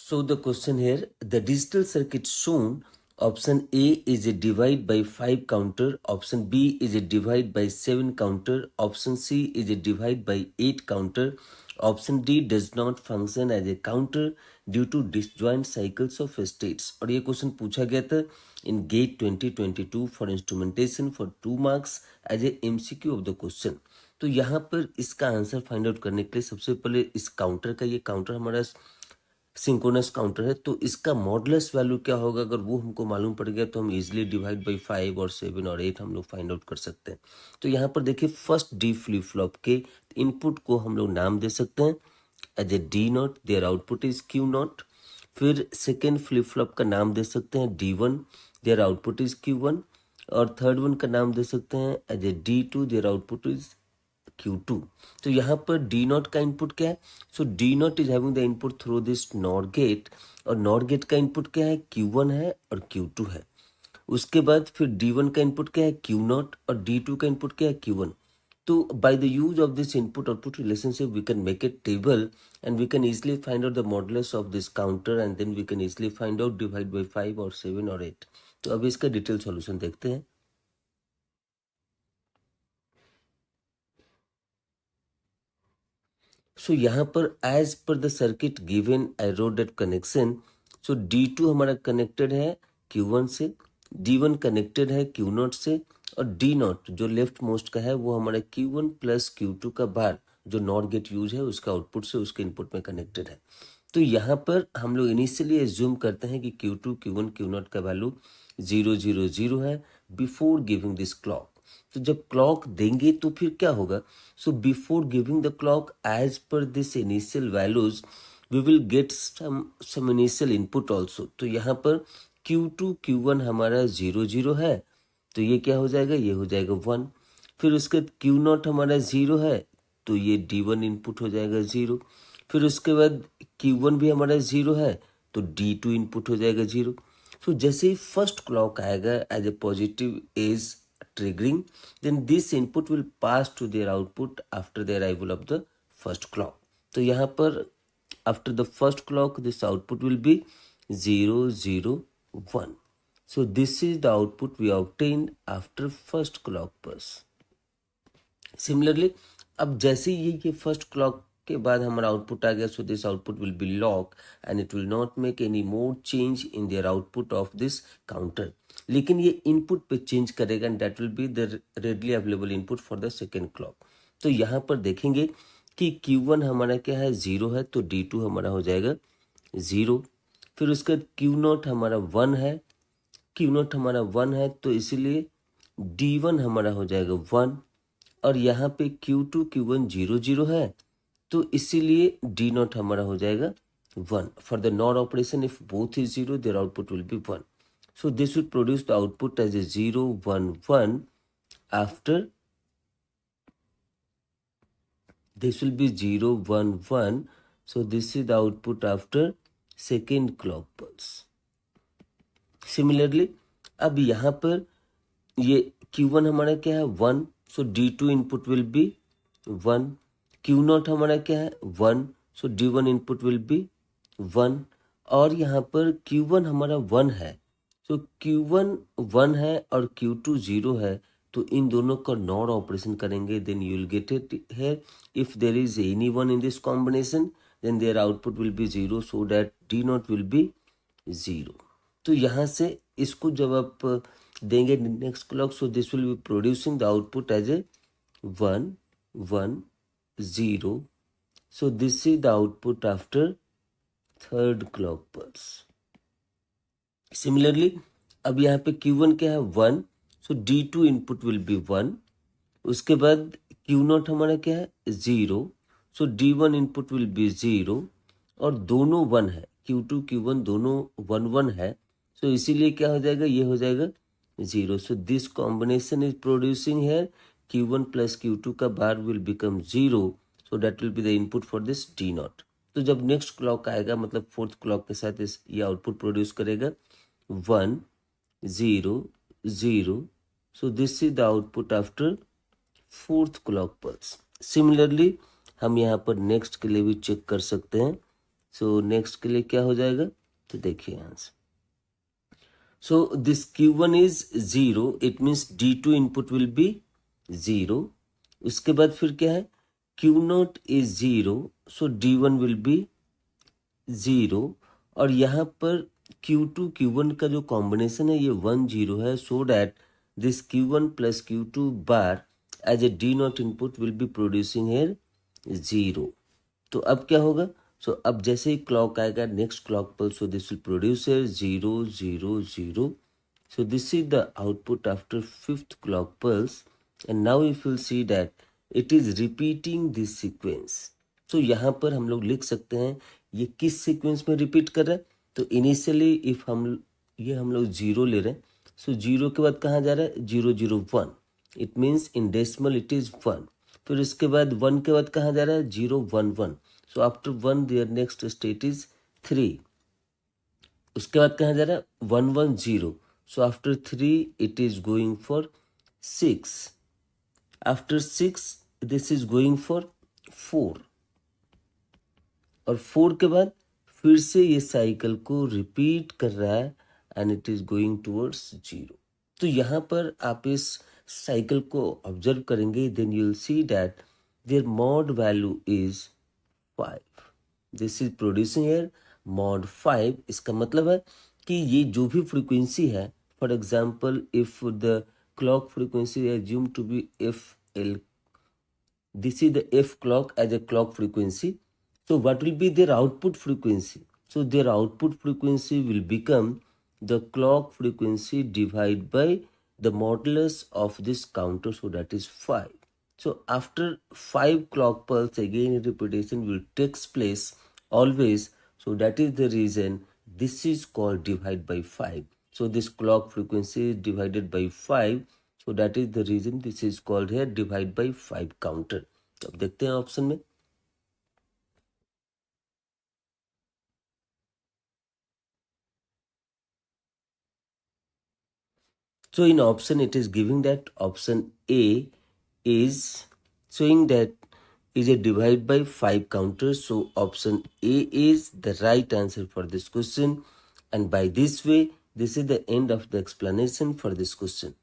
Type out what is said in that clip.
So the question here, the digital circuit shown, option A is a divide by 5 counter, option B is a divide by 7 counter, option C is a divide by 8 counter, option D does not function as a counter due to disjoint cycles of states. और ये question पूछा गया था in GATE 2022 for instrumentation for 2 marks as a MCQ of the question. तो यहाँ पर इसका answer find out करने के लिए सबसे पहले इस काउंटर का, ये काउंटर हमारा सिंक्रोनस काउंटर है, तो इसका मॉडुलस वैल्यू क्या होगा अगर वो हमको मालूम पड़ गया तो हम इजीली डिवाइड बाई 5 और 7 और 8 हम लोग फाइंड आउट कर सकते हैं। तो यहाँ पर देखिए फर्स्ट डी फ्लिप फ्लॉप के इनपुट को हम लोग नाम दे सकते हैं as a D naught, their output is Q naught. फिर सेकेंड फ्लिप फ्लॉप का नाम दे सकते हैं D one, their output is Q one. और थर्ड वन का नाम दे सकते हैं as a D two, their output is Q2। तो यहाँ पर D नॉट का इनपुट क्या है? So D naught is having the input through this NOR gate, और नॉर गेट का इनपुट क्या है? Q1 है और Q2 है। उसके बाद फिर D1 का इनपुट क्या है? Q नॉट, और D2 का इनपुट क्या है? Q1। तो by the use of this input output relationship we can make a table and we can easily find out the modulus of this counter and then we can easily find out divide by 5 और 7 और 8। तो अब इसका detail solution देखते हैं। सो यहाँ पर as per the circuit given I wrote that connection. So D2 हमारा कनेक्टेड है Q1 से, D1 कनेक्टेड है Q नॉट से, और D नॉट जो लेफ्ट मोस्ट का है वो हमारा Q1 प्लस Q2 का बार जो नॉट गेट यूज है उसका आउटपुट से उसके इनपुट में कनेक्टेड है। तो यहाँ पर हम लोग इनिशियली एज्यूम करते हैं कि Q2, Q1, Q नॉट का वैल्यू 0 0 0 है बिफोर गिविंग दिस क्लॉक। तो जब क्लॉक देंगे तो फिर क्या होगा? So before giving the clock edge पर this initial values we will get some initial input also. तो यहाँ पर Q2, Q1 हमारा 0 0 है, तो ये क्या हो जाएगा? ये हो जाएगा 1। फिर उसके Q नॉट हमारा 0 है, तो ये D1 इनपुट हो जाएगा 0। फिर उसके बाद Q1 भी हमारा 0 है, तो D2 इनपुट हो जाएगा 0। सो जैसे ही फर्स्ट क्लॉक आएगा as a positive edge triggering, then this input will pass to their output after the arrival of the first clock. तो यहाँ पर after the first clock this output will be 0 0 1. So this is the output we obtained after first clock pulse. Similarly, अब जैसे ये first clock के बाद हमारा output आ गया, so this output will be lock and it will not make any more change in their output of this counter. लेकिन ये इनपुट पे चेंज करेगा and that will be the readily available input for the second clock. तो यहाँ पर देखेंगे कि Q1 हमारा क्या है? 0 है, तो D2 हमारा हो जाएगा 0। फिर उसके बाद Q नॉट हमारा 1 है, Q नॉट हमारा 1 है, तो इसीलिए D1 हमारा हो जाएगा 1। और यहाँ पे Q2, Q1 0 0 है, तो इसीलिए D नॉट हमारा हो जाएगा 1। For the NOR operation if both is 0 their output will be 1। So this will produce the output as a 0 1 1 after this will be 0 1 1. So this is the output after second clock pulse. Similarly, अब यहाँ पर ये Q1 हमारा क्या है? 1. So D2 input will be 1. Q not हमारा क्या है? 1. So D1 input will be 1. और यहाँ पर Q1 हमारा 1 है, तो Q1 1 है और Q2 0 है, तो इन दोनों का नॉर ऑपरेशन करेंगे, then you will get it here. If there is any one in this combination then their output will be 0, so that D not will be 0। तो यहाँ से इसको जब आप देंगे next clock, so this will be producing the output as a 1 1 0। So this is the output after third clock pulse. Similarly, अब यहाँ पे Q1 क्या है? 1, सो D2 इनपुट विल बी 1। उसके बाद Q नॉट हमारा क्या है? 0, सो D1 इनपुट विल बी 0। और दोनों 1 है, Q2 Q1 दोनों 1 1 है, सो इसीलिए क्या हो जाएगा? ये हो जाएगा 0। So this combination is producing here Q1 plus Q2 का bar will become 0, so that will be the input for this D not. तो जब नेक्स्ट क्लॉक आएगा, मतलब फोर्थ क्लॉक के साथ ये आउटपुट प्रोड्यूस करेगा 1 0 0। So this is the output after fourth clock pulse. Similarly, हम यहाँ पर नेक्स्ट के लिए भी चेक कर सकते हैं। सो नेक्स्ट के लिए क्या हो जाएगा, तो देखिए answer. So this Q1 is 0, it means D2 input will be 0. उसके बाद फिर क्या है, Q0 is 0, so D1 will be 0. और यहाँ पर Q2 Q1 का जो कॉम्बिनेशन है ये 1 0 है, so that this Q1 plus Q2 bar as a D0 input will be producing here 0. तो अब क्या होगा, सो अब जैसे ही क्लॉक आएगा next clock pulse, so this will produce 0 0 0. So this is the output after fifth clock pulse, and now if you see that it is repeating this sequence. So यहाँ पर हम लोग लिख सकते हैं ये किस सीक्वेंस में रिपीट कर रहा है. तो इनिशियली इफ हम लोग 0 ले रहे हैं, सो 0 के बाद कहाँ जा रहा है, 0 0 1. It means in decimal it is 1. फिर उसके बाद 1 के बाद कहाँ जा रहा है, 0 1 1. So after 1 their next state is 3. उसके बाद कहाँ जा रहा है, 1 1 0. So after 3 it is going for 6. After 6 this is going for 4. और 4 के बाद फिर से ये साइकिल को रिपीट कर रहा है and it is going towards 0. तो यहाँ पर आप इस साइकिल को ऑब्जर्व करेंगे, then you will see that their mod value is 5. This is producing here mod 5. इसका मतलब है कि ये जो भी फ्रीक्वेंसी है, for example if the clock frequency assume to be FL, this is the F clock as a clock frequency. So what will be their output frequency? So their output frequency will become the clock frequency divided by the modulus of this counter, so that is 5. So after 5 clock pulse again repetition will takes place always, so that is the reason this is called divide by 5. So this clock frequency is divided by 5, so that is the reason this is called here divide by 5 counter. तो अब देखते हैं option में. So in option it is giving that option A is showing that is a divide by 5 counter. So option A is the right answer for this question, and by this way this is the end of the explanation for this question.